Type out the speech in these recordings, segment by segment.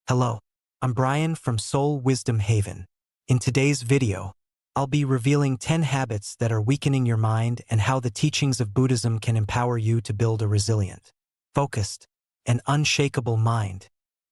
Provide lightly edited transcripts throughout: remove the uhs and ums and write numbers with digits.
Hello, I'm Brian from Soul Wisdom Haven. In today's video, I'll be revealing 10 habits that are weakening your mind and how the teachings of Buddhism can empower you to build a resilient, focused, and unshakable mind.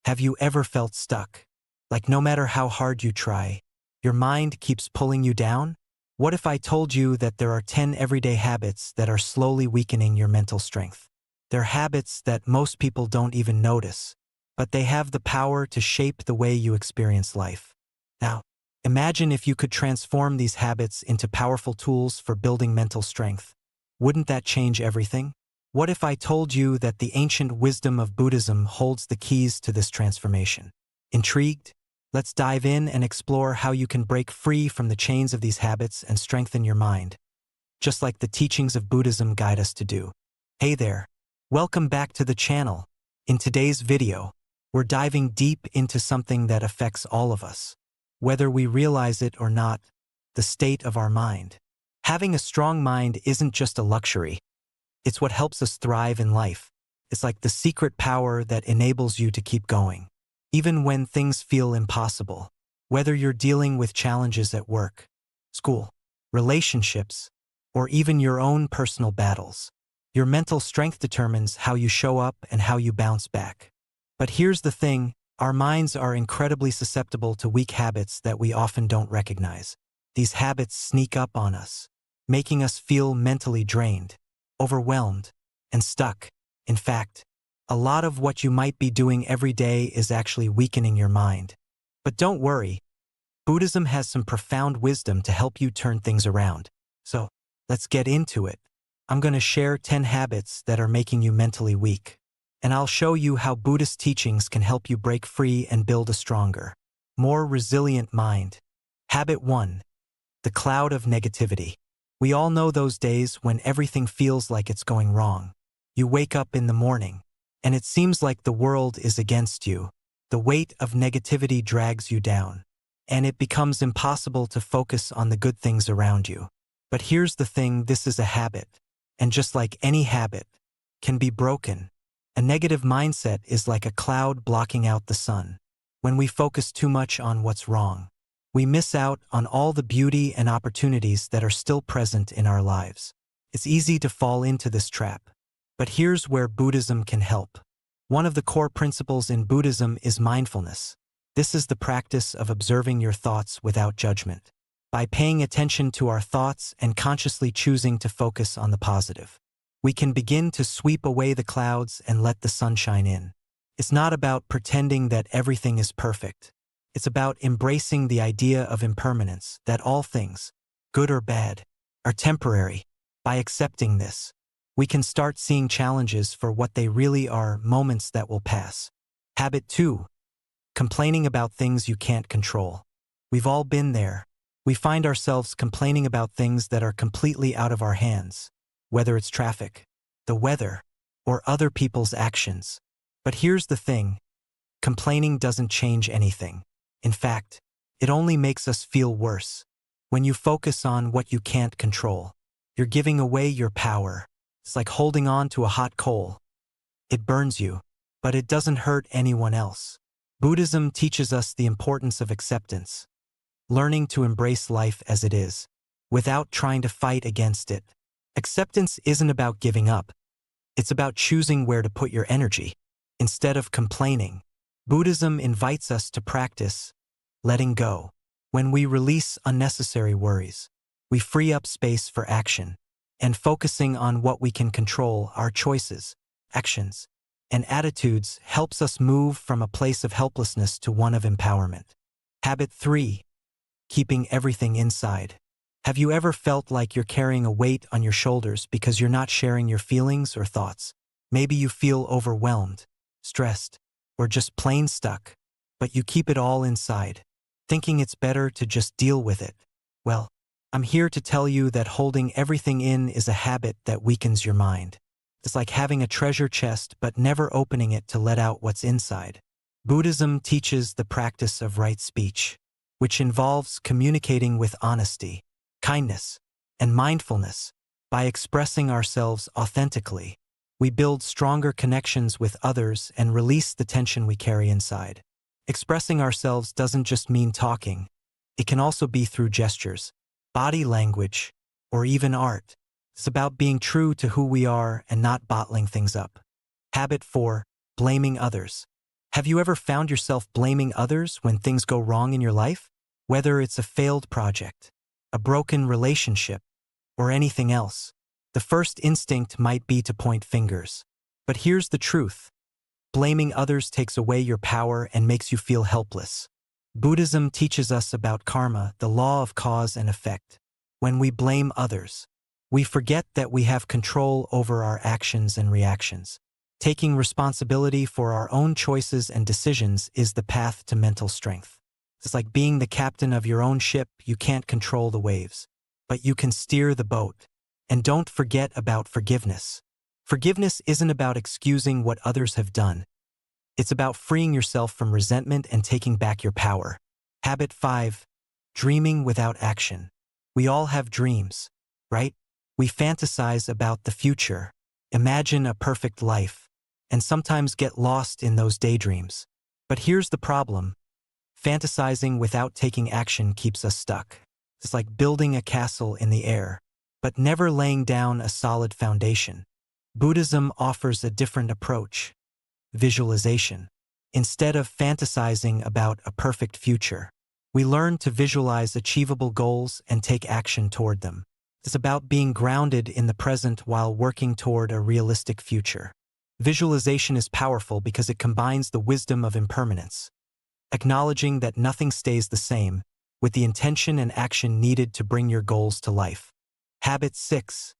Have you ever felt stuck? Like no matter how hard you try, your mind keeps pulling you down? What if I told you that there are 10 everyday habits that are slowly weakening your mental strength? They're habits that most people don't even notice, but they have the power to shape the way you experience life. Now, imagine if you could transform these habits into powerful tools for building mental strength. Wouldn't that change everything? What if I told you that the ancient wisdom of Buddhism holds the keys to this transformation? Intrigued? Let's dive in and explore how you can break free from the chains of these habits and strengthen your mind, just like the teachings of Buddhism guide us to do. Hey there, welcome back to the channel. In today's video, we're diving deep into something that affects all of us, whether we realize it or not, the state of our mind. Having a strong mind isn't just a luxury. It's what helps us thrive in life. It's like the secret power that enables you to keep going, even when things feel impossible. Whether you're dealing with challenges at work, school, relationships, or even your own personal battles, your mental strength determines how you show up and how you bounce back. But here's the thing, our minds are incredibly susceptible to weak habits that we often don't recognize. These habits sneak up on us, making us feel mentally drained, overwhelmed, and stuck. In fact, a lot of what you might be doing every day is actually weakening your mind. But don't worry, Buddhism has some profound wisdom to help you turn things around. So, let's get into it. I'm going to share 10 habits that are making you mentally weak, and I'll show you how Buddhist teachings can help you break free and build a stronger, more resilient mind. Habit 1. The cloud of negativity. We all know those days when everything feels like it's going wrong. You wake up in the morning, and it seems like the world is against you. The weight of negativity drags you down, and it becomes impossible to focus on the good things around you. But here's the thing, this is a habit, and just like any habit, can be broken. A negative mindset is like a cloud blocking out the sun. When we focus too much on what's wrong, we miss out on all the beauty and opportunities that are still present in our lives. It's easy to fall into this trap. But here's where Buddhism can help. One of the core principles in Buddhism is mindfulness. This is the practice of observing your thoughts without judgment. By paying attention to our thoughts and consciously choosing to focus on the positive, we can begin to sweep away the clouds and let the sun shine in. It's not about pretending that everything is perfect. It's about embracing the idea of impermanence, that all things, good or bad, are temporary. By accepting this, we can start seeing challenges for what they really are, moments that will pass. Habit 2. Complaining about things you can't control. We've all been there. We find ourselves complaining about things that are completely out of our hands, whether it's traffic, the weather, or other people's actions. But here's the thing, complaining doesn't change anything. In fact, it only makes us feel worse. When you focus on what you can't control, you're giving away your power. It's like holding on to a hot coal. It burns you, but it doesn't hurt anyone else. Buddhism teaches us the importance of acceptance, learning to embrace life as it is, without trying to fight against it. Acceptance isn't about giving up. It's about choosing where to put your energy. Instead of complaining, Buddhism invites us to practice letting go. When we release unnecessary worries, we free up space for action, and focusing on what we can control, our choices, actions, and attitudes helps us move from a place of helplessness to one of empowerment. Habit 3. Keeping everything inside. Have you ever felt like you're carrying a weight on your shoulders because you're not sharing your feelings or thoughts? Maybe you feel overwhelmed, stressed, or just plain stuck, but you keep it all inside, thinking it's better to just deal with it. Well, I'm here to tell you that holding everything in is a habit that weakens your mind. It's like having a treasure chest but never opening it to let out what's inside. Buddhism teaches the practice of right speech, which involves communicating with honesty, kindness, and mindfulness. By expressing ourselves authentically, we build stronger connections with others and release the tension we carry inside. Expressing ourselves doesn't just mean talking. It can also be through gestures, body language, or even art. It's about being true to who we are and not bottling things up. Habit 4. Blaming others. Have you ever found yourself blaming others when things go wrong in your life? Whether it's a failed project, a broken relationship, or anything else. The first instinct might be to point fingers. But here's the truth. Blaming others takes away your power and makes you feel helpless. Buddhism teaches us about karma, the law of cause and effect. When we blame others, we forget that we have control over our actions and reactions. Taking responsibility for our own choices and decisions is the path to mental strength. It's like being the captain of your own ship. You can't control the waves, but you can steer the boat. And don't forget about forgiveness. Forgiveness isn't about excusing what others have done. It's about freeing yourself from resentment and taking back your power. Habit 5. Dreaming without action. We all have dreams, right? We fantasize about the future, imagine a perfect life, and sometimes get lost in those daydreams. But here's the problem. Fantasizing without taking action keeps us stuck. It's like building a castle in the air, but never laying down a solid foundation. Buddhism offers a different approach. Visualization. Instead of fantasizing about a perfect future, we learn to visualize achievable goals and take action toward them. It's about being grounded in the present while working toward a realistic future. Visualization is powerful because it combines the wisdom of impermanence, acknowledging that nothing stays the same, with the intention and action needed to bring your goals to life. Habit 6.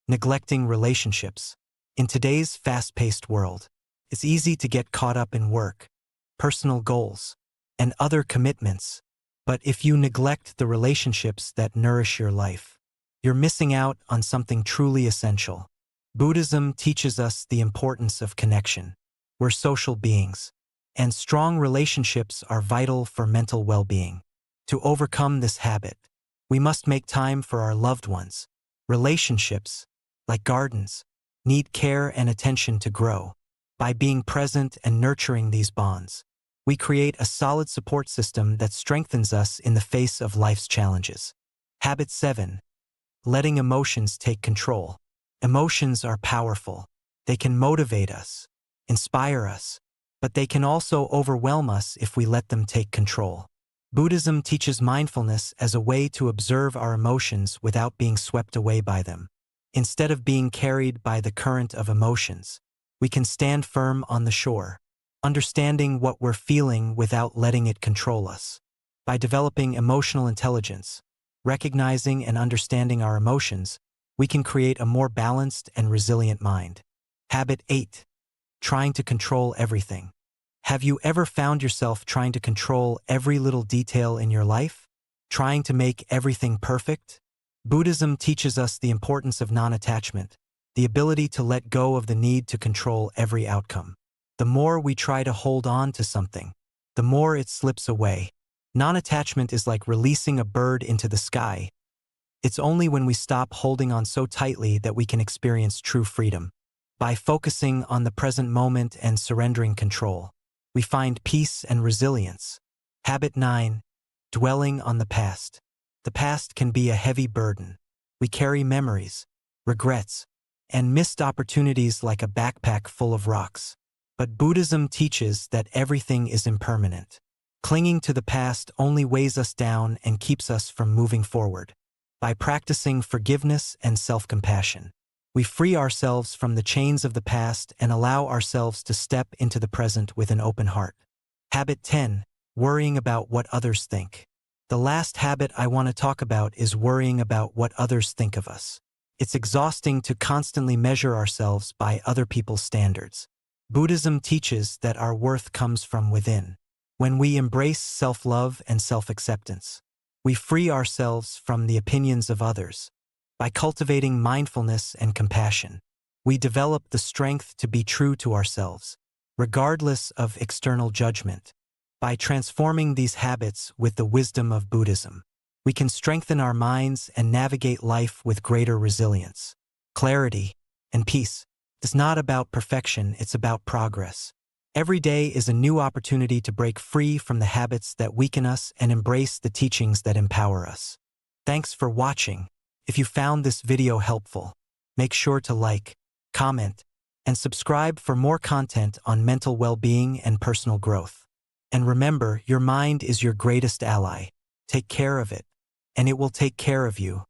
Neglecting relationships. In today's fast-paced world, it's easy to get caught up in work, personal goals, and other commitments. But if you neglect the relationships that nourish your life, you're missing out on something truly essential. Buddhism teaches us the importance of connection. We're social beings, and strong relationships are vital for mental well-being. To overcome this habit, we must make time for our loved ones. Relationships, like gardens, need care and attention to grow. By being present and nurturing these bonds, we create a solid support system that strengthens us in the face of life's challenges. Habit 7. Letting emotions take control. Emotions are powerful. They can motivate us, inspire us, but they can also overwhelm us if we let them take control. Buddhism teaches mindfulness as a way to observe our emotions without being swept away by them. Instead of being carried by the current of emotions, we can stand firm on the shore, understanding what we're feeling without letting it control us. By developing emotional intelligence, recognizing and understanding our emotions, we can create a more balanced and resilient mind. Habit 8. Trying to control everything. Have you ever found yourself trying to control every little detail in your life? Trying to make everything perfect? Buddhism teaches us the importance of non-attachment, the ability to let go of the need to control every outcome. The more we try to hold on to something, the more it slips away. Non-attachment is like releasing a bird into the sky. It's only when we stop holding on so tightly that we can experience true freedom. By focusing on the present moment and surrendering control, we find peace and resilience. Habit 9. Dwelling on the past. The past can be a heavy burden. We carry memories, regrets, and missed opportunities like a backpack full of rocks. But Buddhism teaches that everything is impermanent. Clinging to the past only weighs us down and keeps us from moving forward. By practicing forgiveness and self-compassion, we free ourselves from the chains of the past and allow ourselves to step into the present with an open heart. Habit 10. Worrying about what others think. The last habit I want to talk about is worrying about what others think of us. It's exhausting to constantly measure ourselves by other people's standards. Buddhism teaches that our worth comes from within. When we embrace self-love and self-acceptance, we free ourselves from the opinions of others. By cultivating mindfulness and compassion, we develop the strength to be true to ourselves, regardless of external judgment. By transforming these habits with the wisdom of Buddhism, we can strengthen our minds and navigate life with greater resilience. Clarity and peace. It's not about perfection, it's about progress. Every day is a new opportunity to break free from the habits that weaken us and embrace the teachings that empower us. Thanks for watching. If you found this video helpful, make sure to like, comment, and subscribe for more content on mental well-being and personal growth. And remember, your mind is your greatest ally. Take care of it, and it will take care of you.